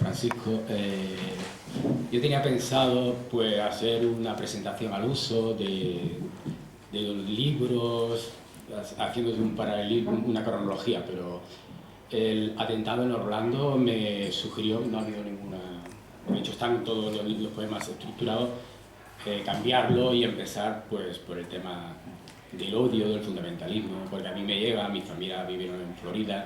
Francisco. Yo tenía pensado pues hacer una presentación al uso de los libros, haciendo un paralelismo, una cronología, pero el atentado en Orlando me sugirió, no ha habido ninguna, de hecho están todos los poemas estructurados, cambiarlo y empezar pues por el tema del odio, del fundamentalismo, porque a mí me llega, mi familia vive en Florida.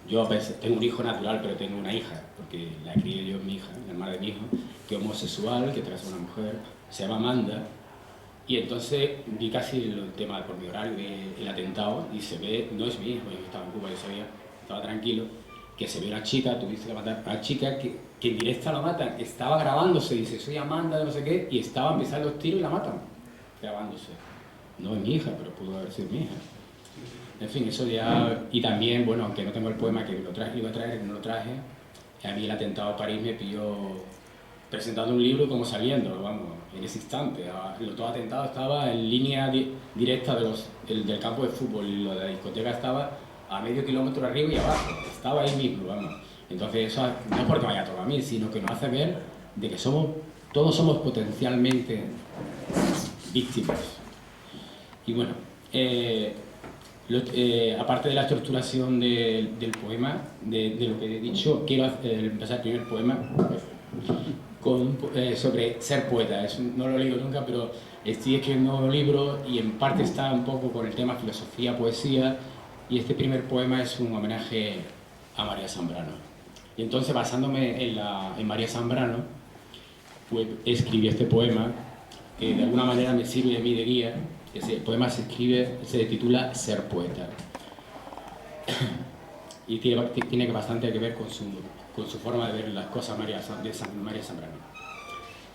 Yo tengo un hijo natural, pero tengo una hija, porque la crié yo, mi hija, la hermana de mi hijo, que es homosexual, que trae a una mujer, se llama Amanda, y entonces vi casi el tema por mi horario del atentado, y se ve, no es mi hijo, yo estaba en Cuba, yo sabía, estaba tranquilo, que se ve una chica, tuviste que matar a una chica que en directa la matan, estaba grabándose, dice, soy Amanda, de no sé qué, y estaba empezando los tiros y la matan, grabándose. No es mi hija, pero pudo haber sido mi hija. En fin, eso ya... Y también, bueno, aunque no tengo el poema que lo traje, iba a traer, no lo traje, a mí el atentado a París me pilló presentando un libro como saliendo, vamos, en ese instante. Todo atentado estaba en línea directa del campo de fútbol y lo de la discoteca estaba a medio kilómetro arriba y abajo, estaba ahí mismo, vamos. Entonces eso no es porque vaya todo a mí, sino que nos hace ver de que todos somos potencialmente víctimas. Y bueno, aparte de la estructuración del poema, de lo que he dicho, quiero empezar el primer poema sobre ser poeta. No lo he leído nunca, pero estoy escribiendo un libro y en parte está un poco con el tema filosofía, poesía, y este primer poema es un homenaje a María Zambrano. Y entonces, basándome en María Zambrano, pues escribí este poema que de alguna manera me sirve a mí de guía. Ese poema se titula Ser poeta. Y tiene bastante que ver con su forma de ver las cosas María Zambrano.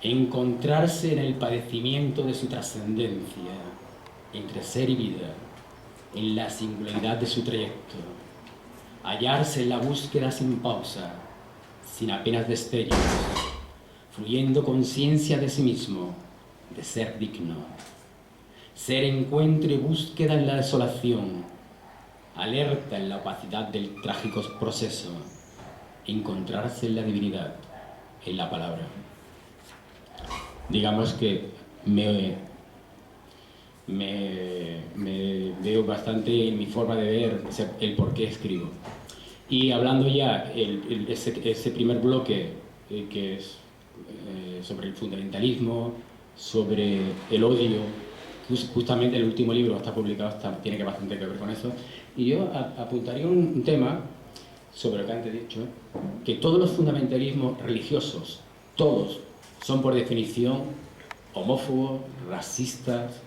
Encontrarse en el padecimiento de su trascendencia, entre ser y vida, en la singularidad de su trayecto. Hallarse en la búsqueda sin pausa, sin apenas destellos, fluyendo conciencia de sí mismo, de ser digno. Ser encuentro y búsqueda en la desolación, alerta en la opacidad del trágico proceso, encontrarse en la divinidad, en la palabra. Digamos que me veo bastante en mi forma de ver el por qué escribo. Y hablando ya ese primer bloque, que es sobre el fundamentalismo, sobre el odio, justamente el último libro que está publicado tiene bastante que ver con eso, y yo apuntaría un tema sobre lo que antes he dicho, que todos los fundamentalismos religiosos, todos, son por definición homófobos, racistas,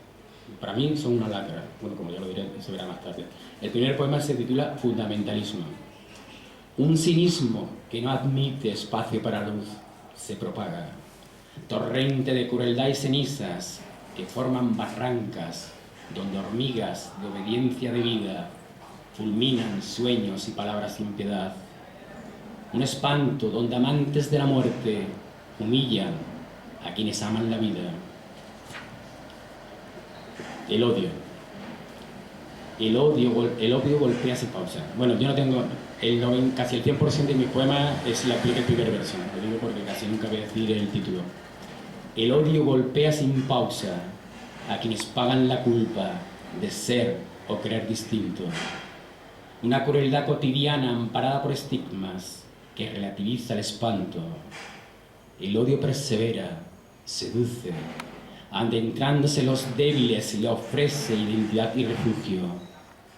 para mí son una lacra. Bueno, como ya lo diré, se verá más tarde. El primer poema se titula Fundamentalismo. Un cinismo que no admite espacio para luz se propaga, torrente de crueldad y cenizas que forman barrancas donde hormigas de obediencia de vida fulminan sueños y palabras sin piedad. Un espanto donde amantes de la muerte humillan a quienes aman la vida. El odio. El odio golpea sin pausa. Bueno, yo no tengo... casi el 100% de mis poemas es el primer verso. Lo digo porque casi nunca voy a decir el título. El odio golpea sin pausa a quienes pagan la culpa de ser o creer distinto. Una crueldad cotidiana amparada por estigmas que relativiza el espanto. El odio persevera, seduce, adentrándose en los débiles y le ofrece identidad y refugio.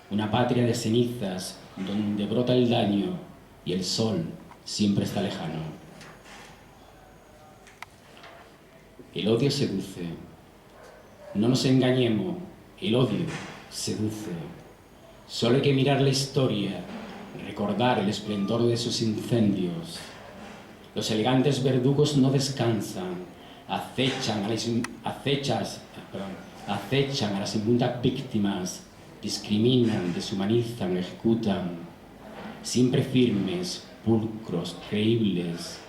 Una patria de cenizas donde brota el daño y el sol siempre está lejano. El odio seduce. No nos engañemos, el odio seduce. Solo hay que mirar la historia, recordar el esplendor de sus incendios. Los elegantes verdugos no descansan, acechan a las inmundas víctimas, discriminan, deshumanizan, ejecutan, siempre firmes, pulcros, creíbles,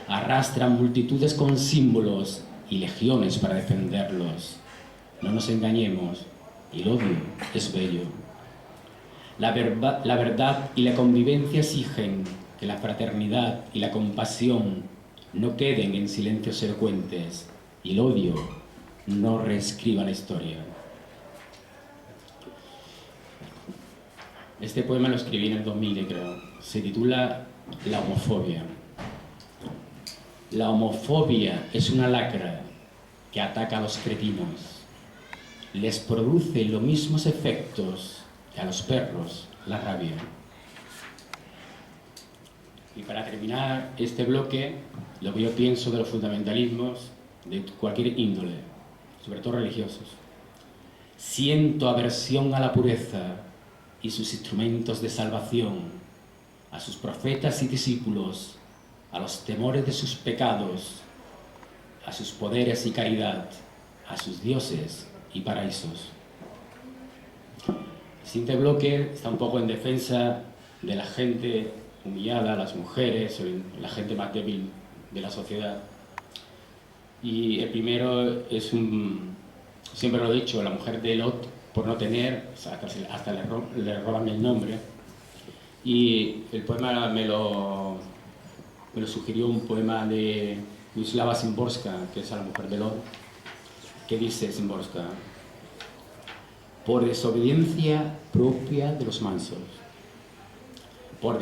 arrastran multitudes con símbolos y legiones para defenderlos. No nos engañemos, el odio es bello. La verdad y la convivencia exigen que la fraternidad y la compasión no queden en silencios elocuentes y el odio no reescriba la historia. Este poema lo escribí en el 2000, creo. Se titula La homofobia. La homofobia es una lacra que ataca a los cretinos. Les produce los mismos efectos que a los perros la rabia. Y para terminar este bloque, lo que yo pienso de los fundamentalismos de cualquier índole, sobre todo religiosos. Siento aversión a la pureza y sus instrumentos de salvación, a sus profetas y discípulos, a los temores de sus pecados, a sus poderes y caridad, a sus dioses y paraísos. El siguiente bloque está un poco en defensa de la gente humillada, las mujeres, la gente más débil de la sociedad. Y el primero es siempre lo he dicho, la mujer de Lot, por no tener, hasta le roban el nombre. Y el poema me lo sugirió un poema de Wisława Szymborska, que es a la mujer de Lot, que dice Szymborska: por desobediencia propia de los mansos, por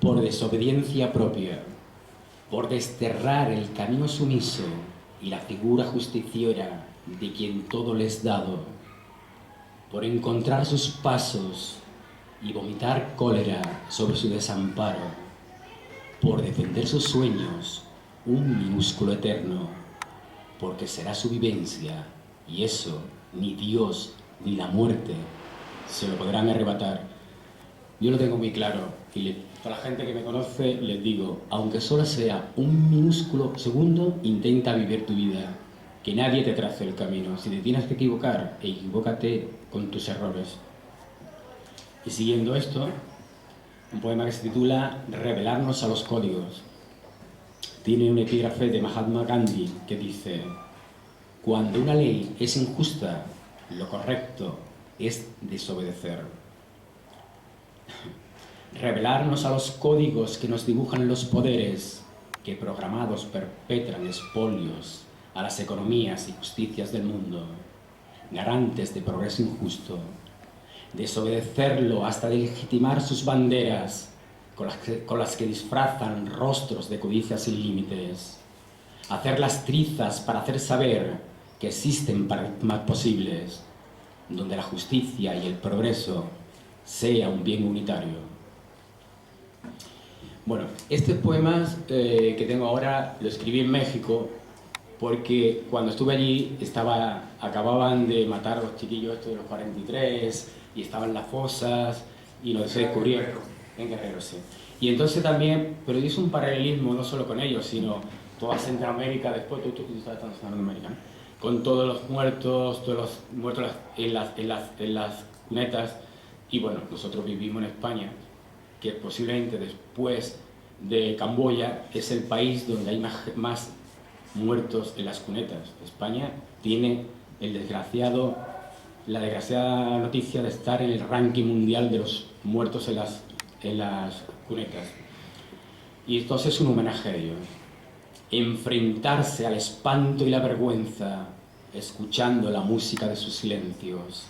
por desobediencia propia, por desterrar el camino sumiso y la figura justiciera de quien todo les dado, por encontrar sus pasos y vomitar cólera sobre su desamparo, por defender sus sueños, un minúsculo eterno, porque será su vivencia, y eso ni Dios ni la muerte se lo podrán arrebatar. Yo lo tengo muy claro, y a la gente que me conoce les digo, aunque solo sea un minúsculo segundo, intenta vivir tu vida, que nadie te trace el camino. Si te tienes que equivocar, equivócate con tus errores. Y siguiendo esto, un poema que se titula Revelarnos a los códigos. Tiene un epígrafe de Mahatma Gandhi que dice: cuando una ley es injusta, lo correcto es desobedecer. Revelarnos a los códigos que nos dibujan los poderes que programados perpetran expolios a las economías y justicias del mundo, garantes de progreso injusto. Desobedecerlo hasta legitimar sus banderas con las que disfrazan rostros de codicia sin límites. Hacer las trizas para hacer saber que existen paradigmas posibles donde la justicia y el progreso sea un bien unitario. Bueno, estos poemas que tengo ahora lo escribí en México porque cuando estuve allí acababan de matar a los chiquillos estos de los 43 y estaban las fosas y nos descubrieron en Guerrero, sí. Y entonces también, pero hice un paralelismo no solo con ellos, sino toda Centroamérica, después tú estás en América, ¿no? Con todos los muertos en las cunetas. Y bueno, nosotros vivimos en España, que posiblemente después de Camboya es el país donde hay más muertos en las cunetas. España tiene la desgraciada noticia de estar en el ranking mundial de los muertos en las cunetas. Y entonces es un homenaje a ellos. Enfrentarse al espanto y la vergüenza, escuchando la música de sus silencios.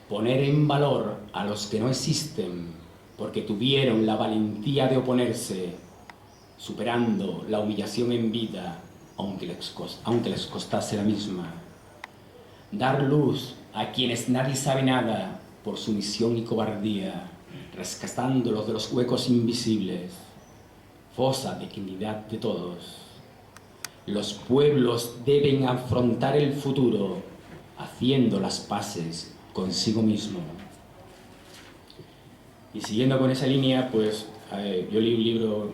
Poner en valor a los que no existen, porque tuvieron la valentía de oponerse, superando la humillación en vida, aunque les costase la misma. Dar luz a quienes nadie sabe nada por sumisión y cobardía, rescatándolos de los huecos invisibles, fosa de dignidad de todos. Los pueblos deben afrontar el futuro haciendo las paces consigo mismo. Y siguiendo con esa línea, pues yo leí un libro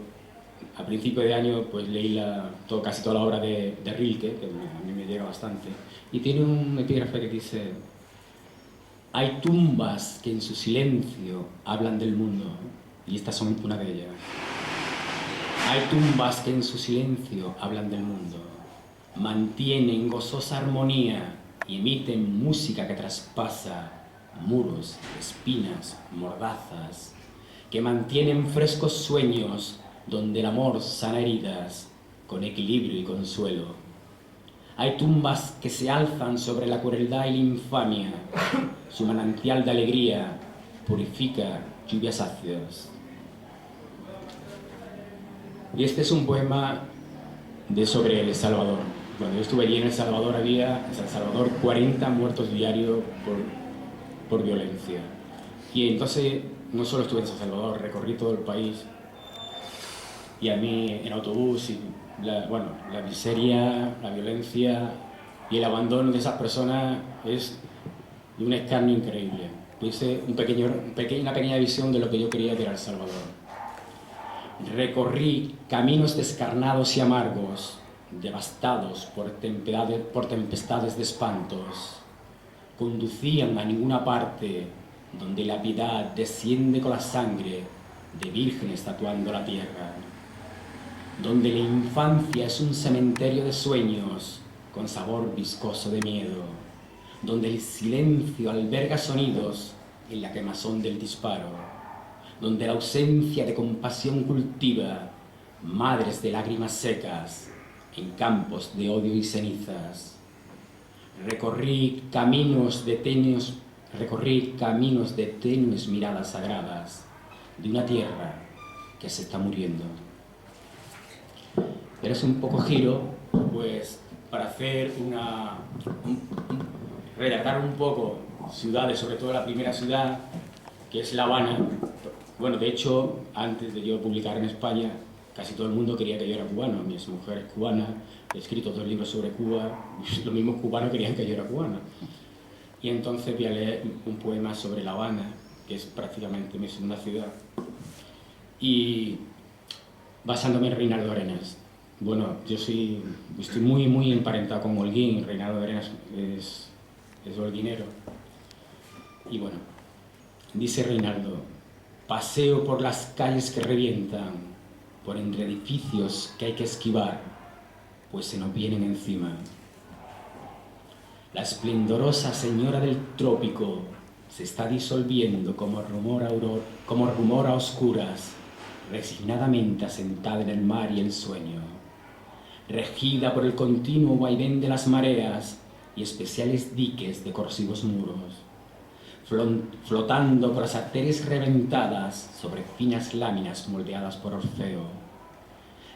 a principio de año, pues leí casi toda la obra de Rilke, que a mí me llega bastante, y tiene un epígrafe que dice: hay tumbas que en su silencio hablan del mundo, y estas son una de ellas. Hay tumbas que en su silencio hablan del mundo. mantienen gozosa armonía y emiten música que traspasa muros, espinas, mordazas, que mantienen frescos sueños donde el amor sana heridas con equilibrio y consuelo. Hay tumbas que se alzan sobre la crueldad y la infamia, su manantial de alegría purifica lluvias ácidas. Y este es un poema sobre El Salvador. Cuando yo estuve allí en El Salvador había, en San Salvador, 40 muertos diarios por violencia. Y entonces no solo estuve en San Salvador, recorrí todo el país. Y a mí en autobús, y la miseria, la violencia y el abandono de esas personas es de un escarnio increíble. Hice una pequeña visión de lo que yo quería que era El Salvador. Recorrí caminos descarnados y amargos, devastados por tempestades de espantos. Conducían a ninguna parte, donde la piedad desciende con la sangre de vírgenes tatuando la tierra. Donde la infancia es un cementerio de sueños con sabor viscoso de miedo. Donde el silencio alberga sonidos en la quemazón del disparo. Donde la ausencia de compasión cultiva madres de lágrimas secas en campos de odio y cenizas. Recorrí caminos de tenues miradas sagradas de una tierra que se está muriendo. Eres un poco giro, pues, para hacer relatar un poco ciudades, sobre todo la primera ciudad, que es La Habana. Bueno, de hecho, antes de yo publicar en España, casi todo el mundo quería que yo era cubano. Mi mujer es cubana, he escrito 2 libros sobre Cuba, y los mismos cubanos querían que yo era cubano. Y entonces voy a leer un poema sobre La Habana, que es prácticamente mi segunda ciudad, y basándome en Reinaldo Arenas. Bueno, yo estoy muy emparentado con Holguín. Reinaldo Arenas es holguinero. Y bueno, dice Reinaldo: paseo por las calles que revientan, por entre edificios que hay que esquivar, pues se nos vienen encima. La esplendorosa señora del trópico se está disolviendo como rumor a oscuras, resignadamente asentada en el mar y el sueño, regida por el continuo vaivén de las mareas y especiales diques de corsivos muros, flotando con las arterias reventadas sobre finas láminas moldeadas por Orfeo.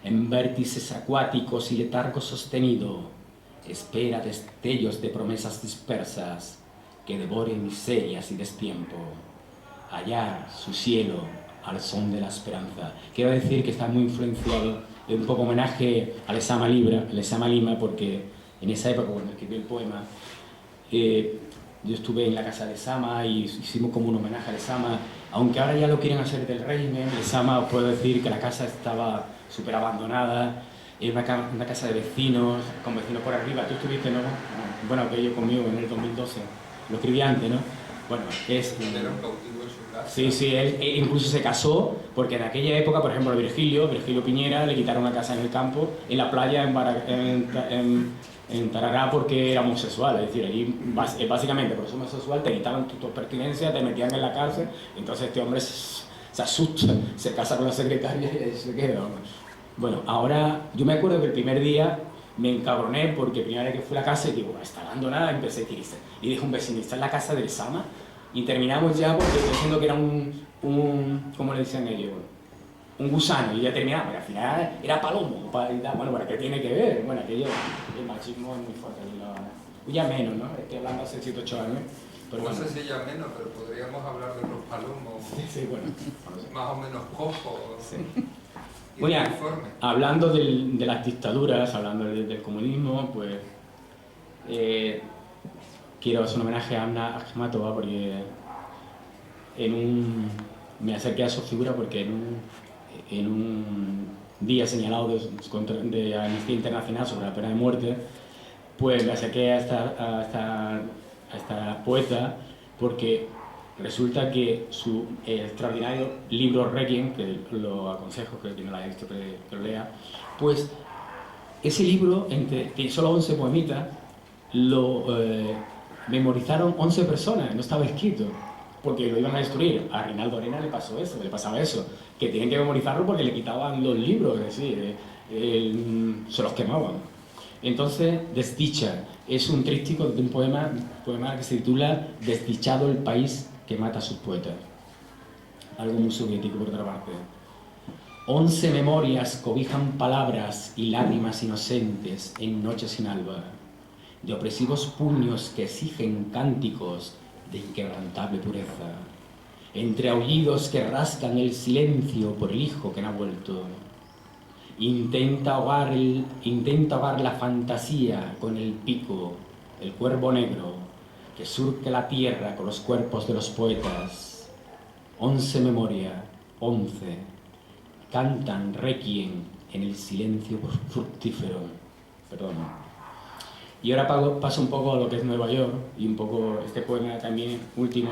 En vértices acuáticos y letargo sostenido, espera destellos de promesas dispersas que devoren miserias y destiempo. Hallar su cielo al son de la esperanza. Quiero decir que está muy influenciado, de un poco homenaje a Lezama Lima, porque en esa época, cuando escribí el poema, yo estuve en la casa de Lezama y hicimos como un homenaje a Lezama. Aunque ahora ya lo quieren hacer del régimen, Lezama, os puedo decir que la casa estaba súper abandonada, una casa de vecinos, con vecinos por arriba. Tú estuviste, ¿no? Bueno, que yo conmigo en el 2012, lo escribí antes, ¿no? Bueno, es... Era un cautivo en su casa. Sí, él incluso se casó, porque en aquella época, por ejemplo, a Virgilio Piñera, le quitaron una casa en el campo, en la playa, en Tarará, porque era homosexual. Es decir, ahí básicamente por ser homosexual te quitaban tus pertenencias, te metían en la cárcel. Entonces este hombre se asusta, se casa con la secretaria y se queda. Bueno, ahora yo me acuerdo que el primer día me encabroné porque primera vez que fui a la casa y digo, está abandonada, empecé a decir, y dijo un vecino, ¿está en la casa de Lezama? Y terminamos ya porque estoy diciendo que era ¿cómo le dicen ellos? Un gusano, y ya terminamos, pero al final era palomo. Bueno, ¿para qué tiene que ver? Bueno, aquello, el machismo es muy fuerte. Ya menos, ¿no? Estoy hablando hace 7 o 8 años. Pero No bueno. sé si ya menos, pero podríamos hablar de los palomos Sí, bueno. más o menos cojos. Sí. Y Bueno, uniformes. hablando de las dictaduras, hablando del comunismo, pues quiero hacer un homenaje a Anna Akhmatova, porque me acerqué a su figura porque en un día señalado de Amnistía Internacional sobre la pena de muerte, pues me acerqué a esta poeta porque resulta que su extraordinario libro Requiem, que lo aconsejo que no lo haya visto que lo lea, pues ese libro, de solo 11 poemitas, lo memorizaron 11 personas, no estaba escrito, porque lo iban a destruir. A Reinaldo Arenas le pasó eso, le pasaba eso, que tenían que memorizarlo porque le quitaban los libros, es decir, se los quemaban. Entonces, Desdicha es un tríptico de un poema que se titula Desdichado el país que mata a sus poetas. Algo muy soviético por otra parte. 11 memorias cobijan palabras y lágrimas inocentes en noche sin alba, de opresivos puños que exigen cánticos de inquebrantable pureza, entre aullidos que rasgan el silencio por el hijo que no ha vuelto. Intenta ahogar la fantasía con el pico, el cuervo negro, que surque la tierra con los cuerpos de los poetas. 11 memoria, 11. Cantan requiem en el silencio fructífero. Perdón. Y ahora paso un poco a lo que es Nueva York, y un poco este poema también último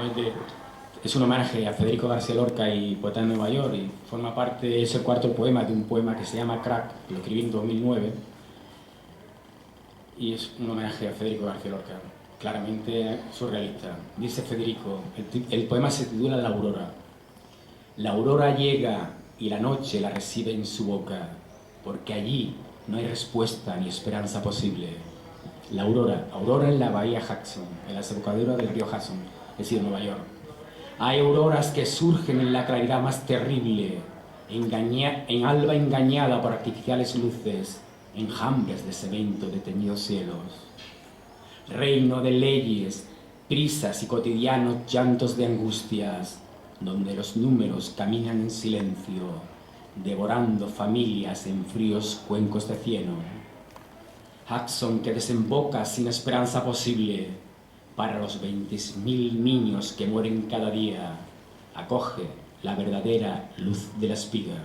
es un homenaje a Federico García Lorca y poeta de Nueva York, y forma parte, es el cuarto poema de un poema que se llama Crack, que lo escribí en 2009, y es un homenaje a Federico García Lorca, claramente surrealista. Dice Federico, el poema se titula La Aurora. La aurora llega y la noche la recibe en su boca, porque allí no hay respuesta ni esperanza posible. La aurora en la bahía Hudson, en la desembocadura del río Hudson, es decir, Nueva York. Hay auroras que surgen en la claridad más terrible, en alba engañada por artificiales luces, enjambres de cemento de teñidos cielos. Reino de leyes, prisas y cotidianos llantos de angustias, donde los números caminan en silencio, devorando familias en fríos cuencos de cieno. Hudson que desemboca sin esperanza posible para los 20.000 niños que mueren cada día, acoge la verdadera luz de la espiga.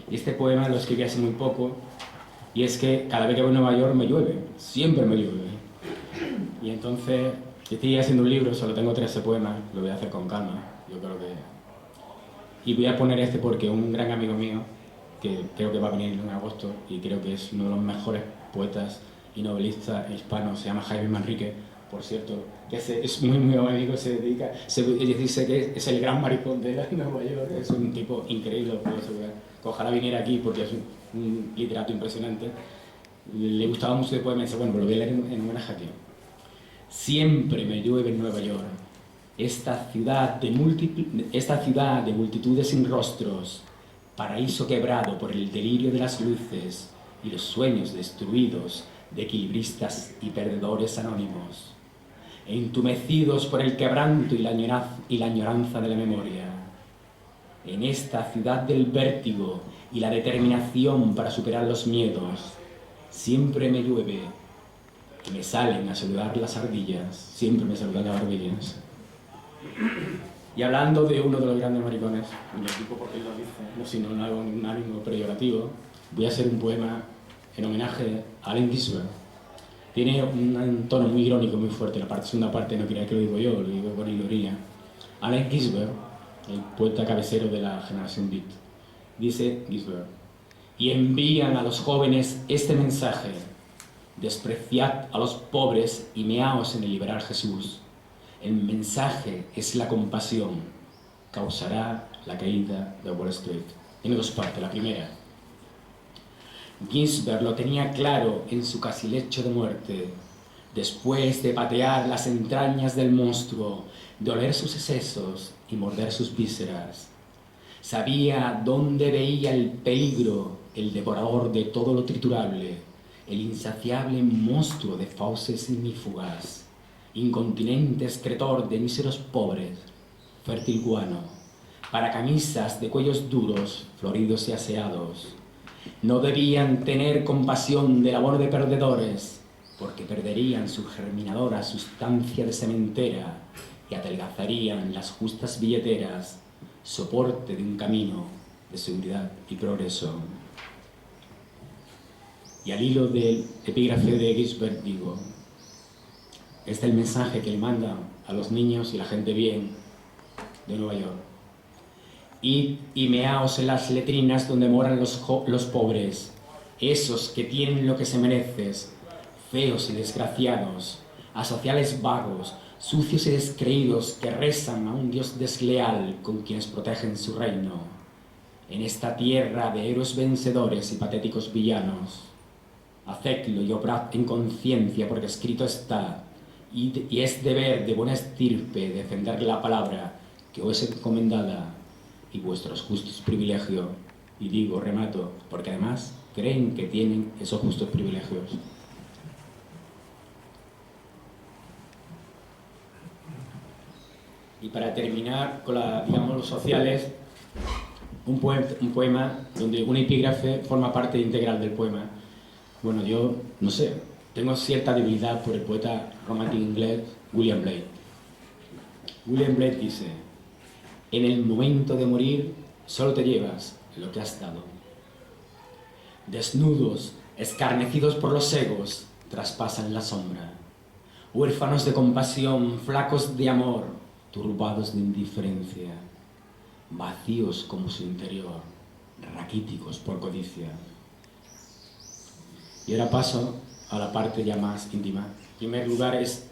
Este poema lo escribí hace muy poco, y es que cada vez que voy a Nueva York me llueve, siempre me llueve. Y entonces estoy haciendo un libro, solo tengo 13 poemas, lo voy a hacer con calma, yo creo que... Y voy a poner este porque un gran amigo mío, que creo que va a venir en agosto, y creo que es uno de los mejores poetas y novelistas hispanos, se llama Jaime Manrique, por cierto, que es muy amigo, se dice que es el gran maricón de Nueva York, es un tipo increíble, lo puedo asegurar. Ojalá viniera aquí porque es un literato impresionante. Le gustaba mucho el poema y dice, bueno, pues lo voy a leer en homenaje aquí. Siempre me llueve en Nueva York, esta ciudad de multitudes sin rostros, paraíso quebrado por el delirio de las luces y los sueños destruidos de equilibristas y perdedores anónimos, entumecidos por el quebranto y la añoranza de la memoria. En esta ciudad del vértigo y la determinación para superar los miedos, siempre me llueve y me salen a saludar las ardillas, siempre me saludan las ardillas. Y hablando de uno de los grandes maricones, y lo digo porque él lo dice, no sino en algo un ánimo peyorativo, voy a hacer un poema en homenaje a Allen Ginsberg. Tiene un tono muy irónico, muy fuerte, la segunda parte no creáis que lo digo yo, lo digo con ironía. Allen Ginsberg, el poeta cabecero de la generación Beat, dice Ginsberg, y envían a los jóvenes este mensaje: despreciad a los pobres y meaos en el liberal Jesús. El mensaje es la compasión, causará la caída de Wall Street. Tiene dos partes. La primera, Ginsberg lo tenía claro en su casi lecho de muerte, después de patear las entrañas del monstruo, de oler sus excesos y morder sus vísceras. Sabía dónde veía el peligro, el devorador de todo lo triturable, el insaciable monstruo de fauces ignífugas, incontinente excretor de míseros pobres, fértil guano, para camisas de cuellos duros, floridos y aseados. No debían tener compasión del abono de perdedores, porque perderían su germinadora sustancia de sementera y adelgazarían las justas billeteras, soporte de un camino de seguridad y progreso. Y al hilo del epígrafe de Ginsberg digo, este es el mensaje que le mandan a los niños y la gente bien de Nueva York. Id y meaos en las letrinas donde moran los pobres, esos que tienen lo que se mereces, feos y desgraciados, a sociales vagos, sucios y descreídos que rezan a un Dios desleal con quienes protegen su reino, en esta tierra de héroes vencedores y patéticos villanos. Hacedlo y obrad en conciencia, porque escrito está, y es deber de buena estirpe defender la palabra que os es encomendada y vuestros justos privilegios. Y digo, remato, porque además creen que tienen esos justos privilegios. Y para terminar con los sociales, un poema donde un epígrafe forma parte integral del poema. Bueno, yo, no sé, tengo cierta debilidad por el poeta romántico inglés William Blake. William Blake dice: en el momento de morir solo te llevas lo que has dado. Desnudos, escarnecidos por los egos, traspasan la sombra. Huérfanos de compasión, flacos de amor, turbados de indiferencia, vacíos como su interior, raquíticos por codicia. Y ahora paso a la parte ya más íntima. En primer lugar es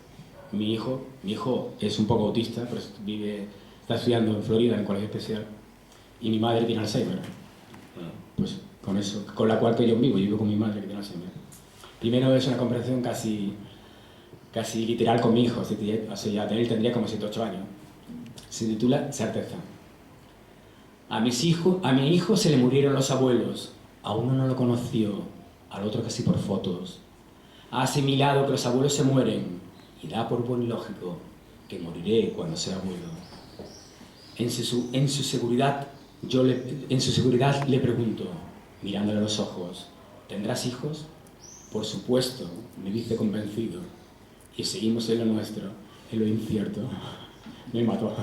mi hijo. Mi hijo es un poco autista, pero está estudiando en Florida en el colegio especial. Y mi madre tiene Alzheimer. Pues con eso, con la cual que yo vivo con mi madre que tiene Alzheimer. Primero es una conversación casi literal con mi hijo, o sea, él tendría como 7 o 8 años. Se titula Certeza. A mi hijo se le murieron los abuelos, a uno no lo conoció, al otro casi por fotos. Ha asimilado que los abuelos se mueren y da por buen lógico que moriré cuando sea abuelo. En su seguridad le pregunto, mirándole a los ojos, ¿tendrás hijos? Por supuesto, me dice convencido. Y seguimos en lo nuestro, en lo incierto. Me mató.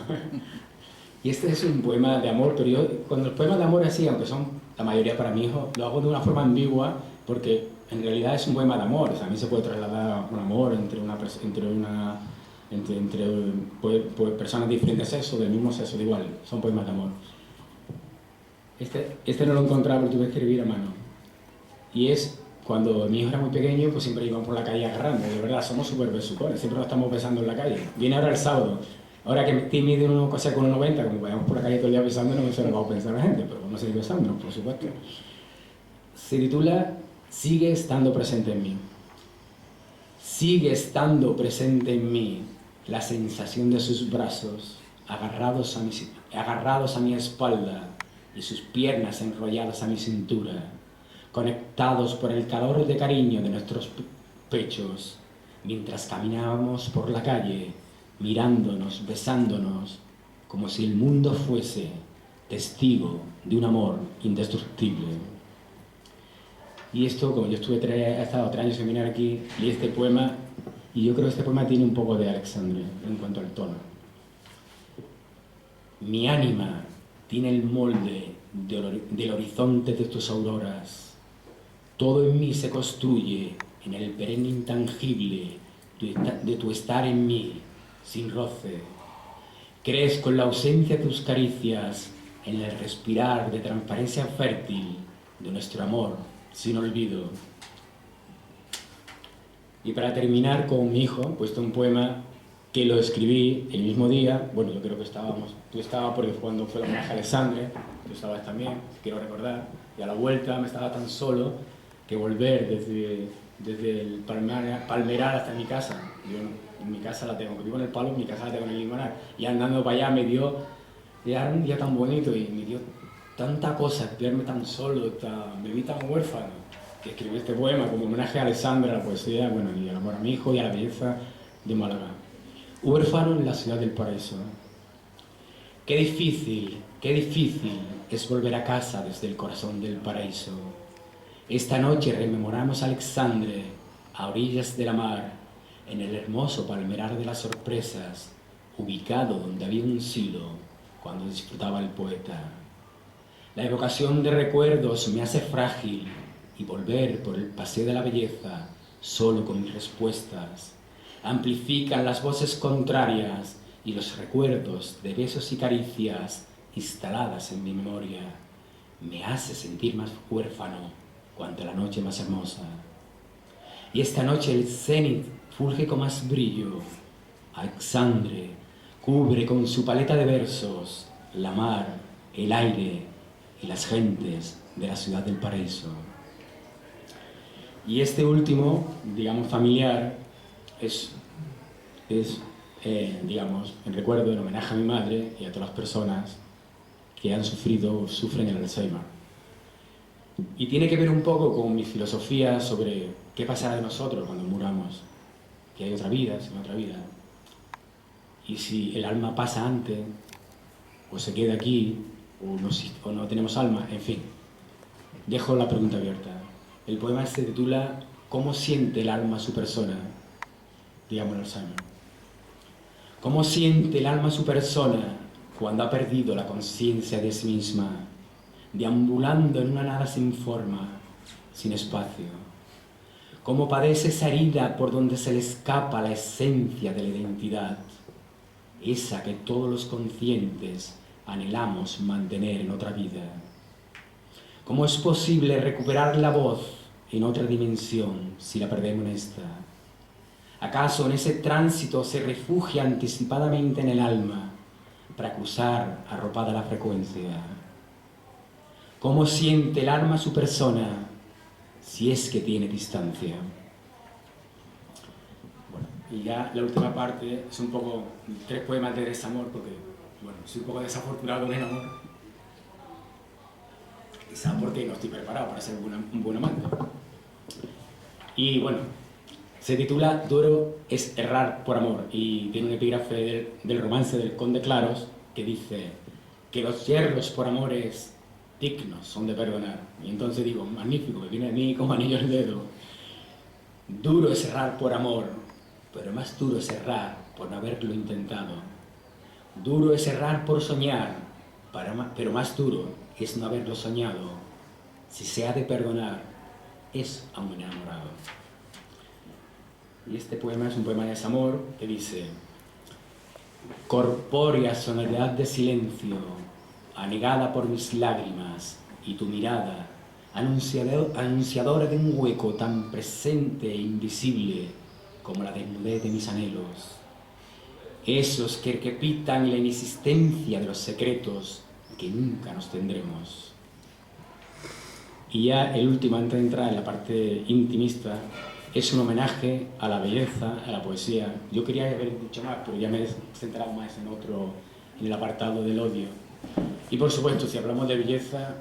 Y este es un poema de amor, pero yo, cuando los poemas de amor así, aunque son la mayoría para mi hijo, lo hago de una forma ambigua, porque en realidad es un poema de amor. O sea, a mí se puede trasladar un amor entre personas de diferentes sexos, del mismo sexo, de igual. Son poemas de amor. Este no lo encontraba, pero tuve que escribir a mano. Y es cuando mi hijo era muy pequeño, pues siempre íbamos por la calle agarrando. De verdad, somos súper besucones, siempre nos estamos besando en la calle. Viene ahora el sábado. Ahora que estoy mide una cosa con 1,90, como vayamos por la calle todo el día besándonos, no se lo va a pensar la gente, pero vamos a seguir besándonos, por supuesto. Se titula Sigue estando presente en mí. Sigue estando presente en mí la sensación de sus brazos agarrados a mi espalda y sus piernas enrolladas a mi cintura, conectados por el calor de cariño de nuestros pechos, mientras caminábamos por la calle, mirándonos, besándonos, como si el mundo fuese testigo de un amor indestructible. Y esto, como yo he estado 3 años en seminario aquí, leí este poema, y yo creo que este poema tiene un poco de Alexandre en cuanto al tono. Mi ánima tiene el molde del horizonte de tus auroras. Todo en mí se construye en el perenne intangible de tu estar en mí, sin roce. Crezco en la ausencia de tus caricias, en el respirar de transparencia fértil de nuestro amor, sin olvido. Y para terminar con mi hijo, he puesto un poema que lo escribí el mismo día. Bueno, yo creo que tú estabas porque cuando fue la homenaje a Alexandre, tú estabas también, quiero recordar, y a la vuelta me estaba tan solo que volver desde el Palmeral hasta mi casa. Yo en mi casa la tengo, que vivo en el Palo, en mi casa la tengo en el Limonar, y andando para allá me dio, era un día tan bonito y me dio tanta cosa, verme tan solo, me vi tan huérfano, que escribí este poema como homenaje a Alexandra, a la poesía, bueno, y al amor a mi hijo y a la belleza de Málaga. Huérfano en la ciudad del paraíso. Qué difícil es volver a casa desde el corazón del paraíso. Esta noche rememoramos a Alexandre a orillas de la mar, en el hermoso palmerar de las sorpresas, ubicado donde había un silo cuando disfrutaba el poeta. La evocación de recuerdos me hace frágil y volver por el paseo de la belleza solo con mis respuestas amplifican las voces contrarias y los recuerdos de besos y caricias instaladas en mi memoria me hace sentir más huérfano cuanto la noche más hermosa. Y esta noche el cenit fulge con más brillo. Alexandre cubre con su paleta de versos la mar, el aire y las gentes de la ciudad del paraíso. Y este último, digamos, familiar, es digamos, en recuerdo, en homenaje a mi madre y a todas las personas que han sufrido o sufren el Alzheimer. Y tiene que ver un poco con mi filosofía sobre qué pasará de nosotros cuando muramos, que hay otra vida, sin otra vida, y si el alma pasa antes, o se queda aquí, o no tenemos alma, en fin. Dejo la pregunta abierta. El poema se titula ¿Cómo siente el alma a su persona? Digamos el Alzheimer. ¿Cómo siente el alma a su persona cuando ha perdido la conciencia de sí misma, deambulando en una nada sin forma, sin espacio? ¿Cómo padece esa herida por donde se le escapa la esencia de la identidad, esa que todos los conscientes anhelamos mantener en otra vida? ¿Cómo es posible recuperar la voz en otra dimensión si la perdemos en esta? ¿Acaso en ese tránsito se refugia anticipadamente en el alma para cruzar arropada la frecuencia? ¿Cómo siente el alma su persona si es que tiene distancia? Bueno, y ya la última parte es un poco 3 poemas de desamor, porque bueno, soy un poco desafortunado en el amor. Quizá porque no estoy preparado para ser un buen amante. Y bueno, se titula Duro es errar por amor y tiene un epígrafe del romance del Conde Claros que dice que los yerros por amores dignos son de perdonar. Y entonces digo, magnífico, que viene a mí como anillo al dedo. Duro es errar por amor, pero más duro es errar por no haberlo intentado. Duro es errar por soñar, pero más duro es no haberlo soñado. Si se ha de perdonar, es a un enamorado. Y este poema es un poema de desamor que dice: corpórea sonoridad de silencio, anegada por mis lágrimas, y tu mirada, anunciadora de un hueco tan presente e invisible como la desnudez de mis anhelos. Esos que repitan la inexistencia de los secretos que nunca nos tendremos. Y ya el último, antes de entrar en la parte intimista, es un homenaje a la belleza, a la poesía. Yo quería haber dicho más, pero ya me he centrado más en el apartado del odio. Y por supuesto, si hablamos de belleza,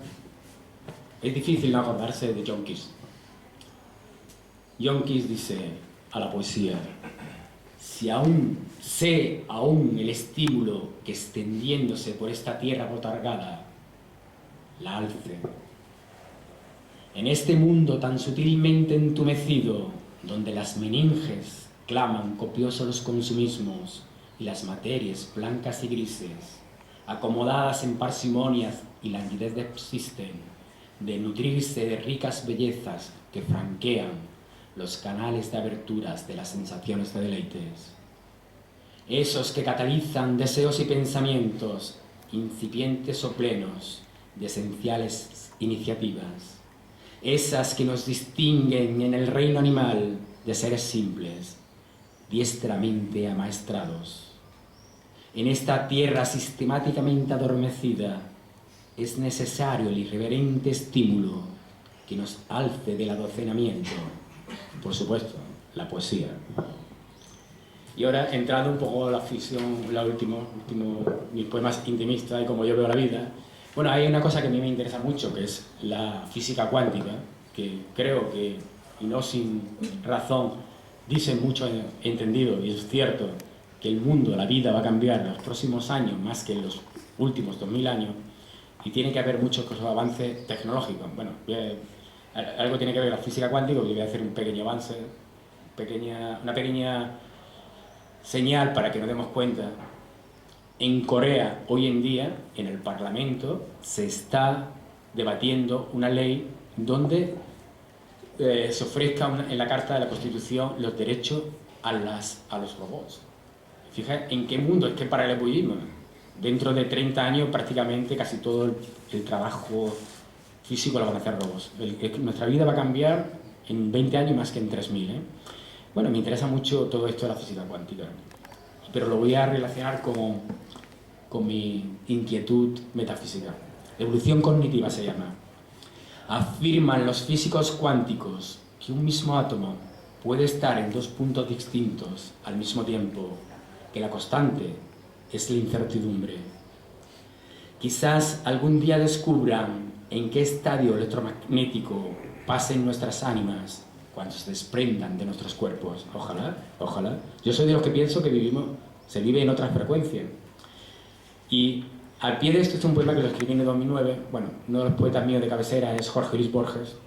es difícil no acordarse de John Keats. John Keats dice a la poesía: si aún sé el estímulo que extendiéndose por esta tierra botargada, la alce. En este mundo tan sutilmente entumecido, donde las meninges claman copiosos los consumismos y las materias blancas y grises, acomodadas en parsimonias y languidez subsisten, de nutrirse de ricas bellezas que franquean los canales de aberturas de las sensaciones de deleites. Esos que catalizan deseos y pensamientos, incipientes o plenos, de esenciales iniciativas. Esas que nos distinguen en el reino animal de seres simples, diestramente amaestrados. En esta tierra sistemáticamente adormecida, es necesario el irreverente estímulo que nos alce del adocenamiento. Por supuesto, la poesía. Y ahora, entrando un poco a la ficción, mis poemas intimistas y como yo veo la vida. Bueno, hay una cosa que a mí me interesa mucho, que es la física cuántica, que creo que, y no sin razón, dicen mucho entendido, y es cierto, que el mundo, la vida va a cambiar en los próximos años más que en los últimos 2000 años, y tiene que haber muchos avances tecnológicos. Bueno, algo tiene que ver la física cuántica, y voy a hacer un pequeño avance, una pequeña señal para que nos demos cuenta. En Corea, hoy en día, en el Parlamento, se está debatiendo una ley donde se ofrezca en la Carta de la Constitución los derechos a los robots. Fíjate en qué mundo, es que para el ebullismo. Dentro de 30 años prácticamente casi todo el trabajo físico lo van a hacer robots. Nuestra vida va a cambiar en 20 años más que en 3000, ¿eh? Bueno, me interesa mucho todo esto de la física cuántica, pero lo voy a relacionar con mi inquietud metafísica. Evolución cognitiva se llama. Afirman los físicos cuánticos que un mismo átomo puede estar en dos puntos distintos al mismo tiempo, que la constante es la incertidumbre. Quizás algún día descubran en qué estadio electromagnético pasen nuestras ánimas cuando se desprendan de nuestros cuerpos. Ojalá, ojalá. Yo soy de los que pienso que se vive en otra frecuencia. Y al pie de esto es un poema que lo escribí en el 2009. Bueno, uno de los poetas míos de cabecera es Jorge Luis Borges.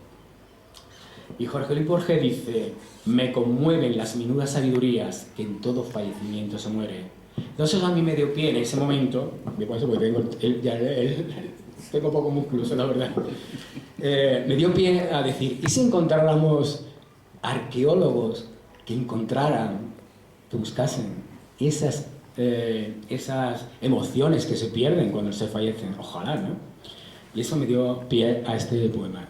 Y Jorge Luis Borges dice: me conmueven las menudas sabidurías que en todo fallecimiento se muere. Entonces a mí me dio pie en ese momento, después porque tengo poco musculoso, la verdad, me dio pie a decir, ¿y si encontráramos arqueólogos que buscasen esas emociones que se pierden cuando se fallecen? Ojalá, ¿no? Y eso me dio pie a este poema.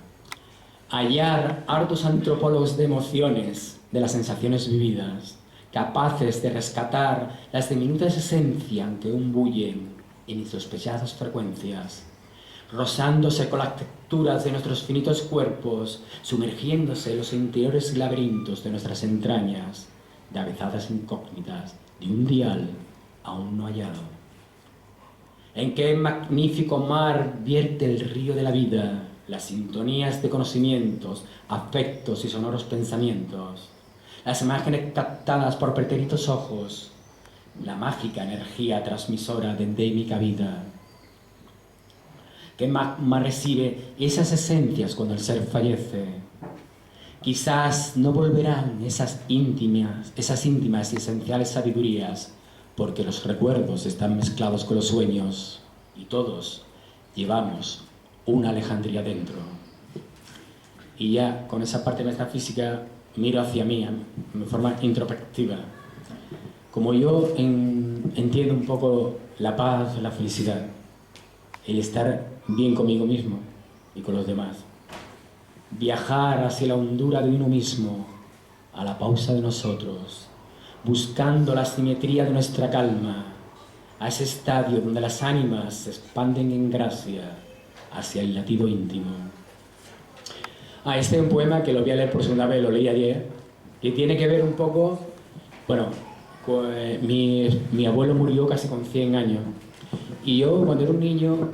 Hallar hartos antropólogos de emociones, de las sensaciones vividas, capaces de rescatar las diminutas esencias que aún bullen en insospechadas frecuencias, rozándose con las texturas de nuestros finitos cuerpos, sumergiéndose en los interiores laberintos de nuestras entrañas, de avezadas incógnitas de un dial aún no hallado. En qué magnífico mar vierte el río de la vida las sintonías de conocimientos, afectos y sonoros pensamientos, las imágenes captadas por pretéritos ojos, la mágica energía transmisora de endémica vida. ¿Qué magma recibe esas esencias cuando el ser fallece? Quizás no volverán esas íntimas y esenciales sabidurías, porque los recuerdos están mezclados con los sueños y todos llevamos una Alejandría dentro. Y ya con esa parte metafísica miro hacia mí, de forma introspectiva. Como yo entiendo un poco la paz, la felicidad, el estar bien conmigo mismo y con los demás, viajar hacia la hondura de uno mismo, a la pausa de nosotros, buscando la simetría de nuestra calma, a ese estadio donde las ánimas se expanden en gracia hacia el latido íntimo. Este es un poema que lo voy a leer por segunda vez, lo leí ayer, que tiene que ver un poco, bueno, mi abuelo murió casi con 100 años, y yo cuando era un niño,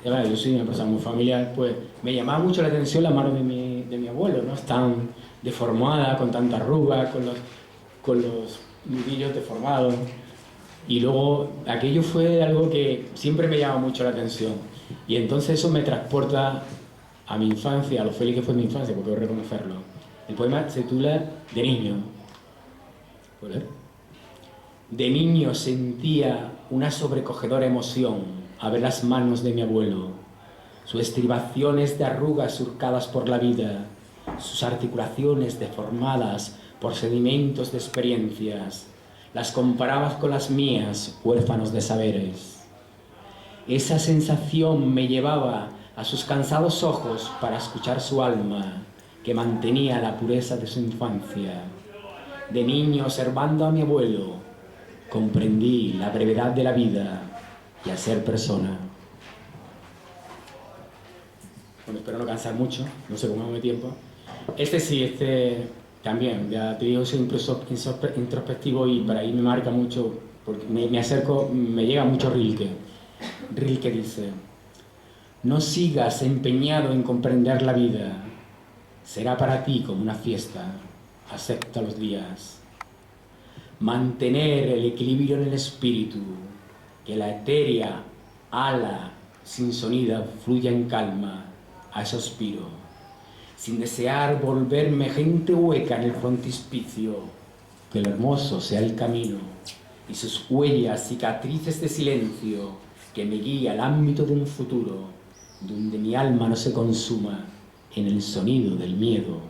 yo soy una persona muy familiar, pues me llamaba mucho la atención la mano de mi abuelo, ¿no? Tan deformada, con tanta arruga, con los nudillos deformados, y luego aquello fue algo que siempre me llama mucho la atención, y entonces eso me transporta a mi infancia, a lo feliz que fue mi infancia, porque debo reconocerlo. El poema se titula De niño. ¿Puedo leer? De niño sentía una sobrecogedora emoción a ver las manos de mi abuelo, sus estribaciones de arrugas surcadas por la vida, sus articulaciones deformadas por sedimentos de experiencias. Las comparabas con las mías, huérfanos de saberes. Esa sensación me llevaba a sus cansados ojos para escuchar su alma, que mantenía la pureza de su infancia. De niño, observando a mi abuelo, comprendí la brevedad de la vida y a ser persona. Bueno, espero no cansar mucho, no sé cómo hago de tiempo. Este también, ya te digo, soy introspectivo y para ahí me marca mucho, porque me acerco, me llega mucho Rilke. Rilke dice: no sigas empeñado en comprender la vida, será para ti como una fiesta, acepta los días. Mantener el equilibrio en el espíritu, que la etérea ala sin sonido fluya en calma, a eso aspiro, sin desear volverme gente hueca en el frontispicio, que lo hermoso sea el camino y sus huellas cicatrices de silencio que me guía al ámbito de un futuro donde mi alma no se consuma en el sonido del miedo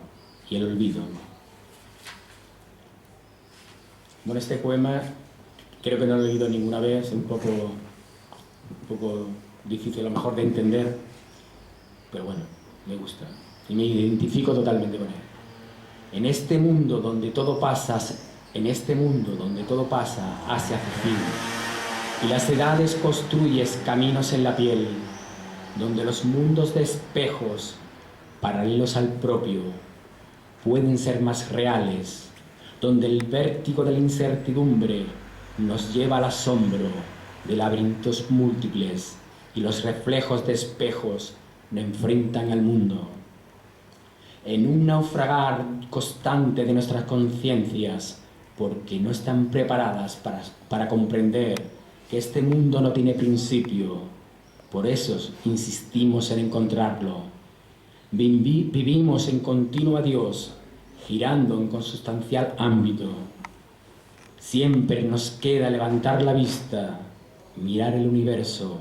y el olvido. Bueno, este poema creo que no lo he leído ninguna vez, es un poco difícil a lo mejor de entender, pero bueno. me gusta y me identifico totalmente con él. En este mundo donde todo pasa hacia su fin, y las edades construyes caminos en la piel, donde los mundos de espejos, paralelos al propio, pueden ser más reales, donde el vértigo de la incertidumbre nos lleva al asombro de laberintos múltiples y los reflejos de espejos nos enfrentan al mundo. En un naufragar constante de nuestras conciencias, porque no están preparadas para comprender que este mundo no tiene principio. Por eso insistimos en encontrarlo. Vivimos en continuo adiós, girando en consustancial ámbito. Siempre nos queda levantar la vista, mirar el universo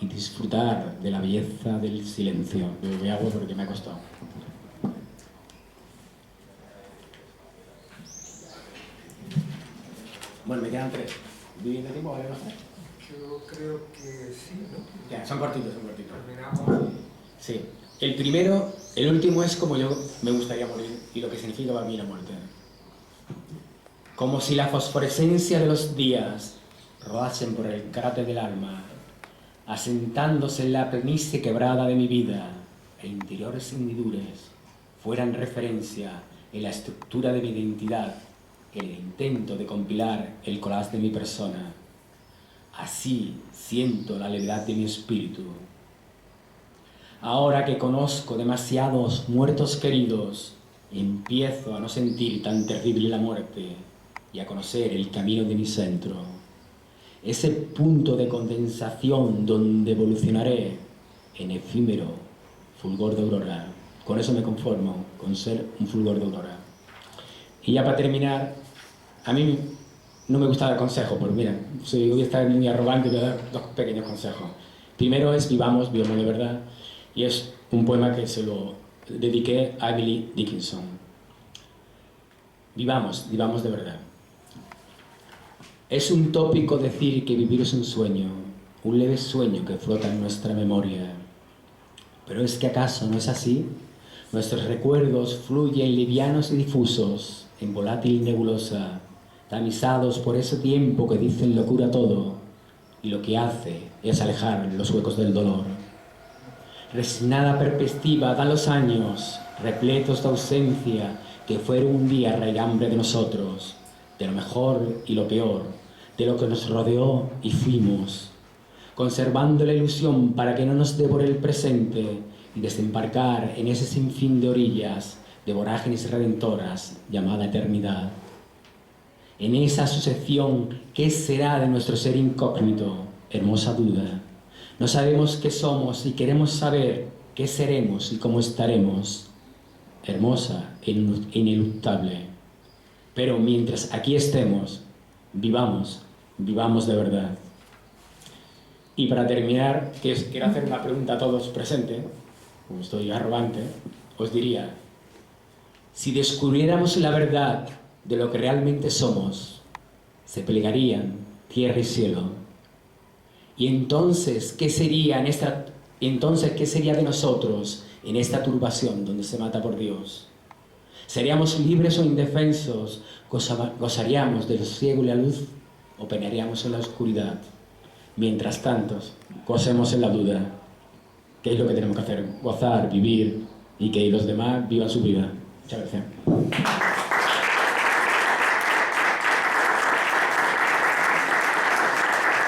y disfrutar de la belleza del silencio. Bebo agua porque me ha costado. Bueno, me quedan 3. ¿Viviendo tiempo vale más? Yo creo que sí, ¿no? Ya, son cortitos. Terminamos. Sí. El primero, el último es como yo me gustaría morir y lo que significa para mí la muerte. Como si la fosforescencia de los días rodasen por el cráter del alma, asentándose en la planicie quebrada de mi vida, e interiores hendidures fueran referencia en la estructura de mi identidad, el intento de compilar el collage de mi persona. Así siento la levedad de mi espíritu. Ahora que conozco demasiados muertos queridos, empiezo a no sentir tan terrible la muerte y a conocer el camino de mi centro. Ese punto de condensación donde evolucionaré en efímero fulgor de aurora. Con eso me conformo, con ser un fulgor de aurora. Y ya para terminar, a mí no me gusta dar consejos, pero mira, si voy a estar muy arrogante, voy a dar 2 pequeños consejos. Primero es vivamos de verdad, y es un poema que se lo dediqué a Emily Dickinson. Vivamos de verdad. Es un tópico decir que vivir es un sueño, un leve sueño que flota en nuestra memoria. Pero ¿es que acaso no es así? Nuestros recuerdos fluyen livianos y difusos, en volátil nebulosa, tamizados por ese tiempo que dicen lo cura todo, y lo que hace es alejar los huecos del dolor. Resignada perspectiva dan los años, repletos de ausencia, que fueron un día raigambre de nosotros, de lo mejor y lo peor, de lo que nos rodeó y fuimos, conservando la ilusión para que no nos devore el presente y desembarcar en ese sinfín de orillas, de vorágines redentoras llamada eternidad. En esa sucesión, ¿qué será de nuestro ser incógnito? Hermosa duda. No sabemos qué somos y queremos saber qué seremos y cómo estaremos. Hermosa e ineluctable. Pero mientras aquí estemos, vivamos de verdad. Y para terminar, quiero hacer una pregunta a todos presentes, como estoy arrogante, os diría, si descubriéramos la verdad de lo que realmente somos, se plegarían tierra y cielo. Y entonces, ¿qué sería de nosotros en esta turbación donde se mata por Dios? ¿Seríamos libres o indefensos? ¿Gozaríamos del ciego y la luz o penaríamos en la oscuridad? Mientras tanto, gocemos en la duda. ¿Qué es lo que tenemos que hacer? Gozar, vivir y que los demás vivan su vida. Muchas gracias.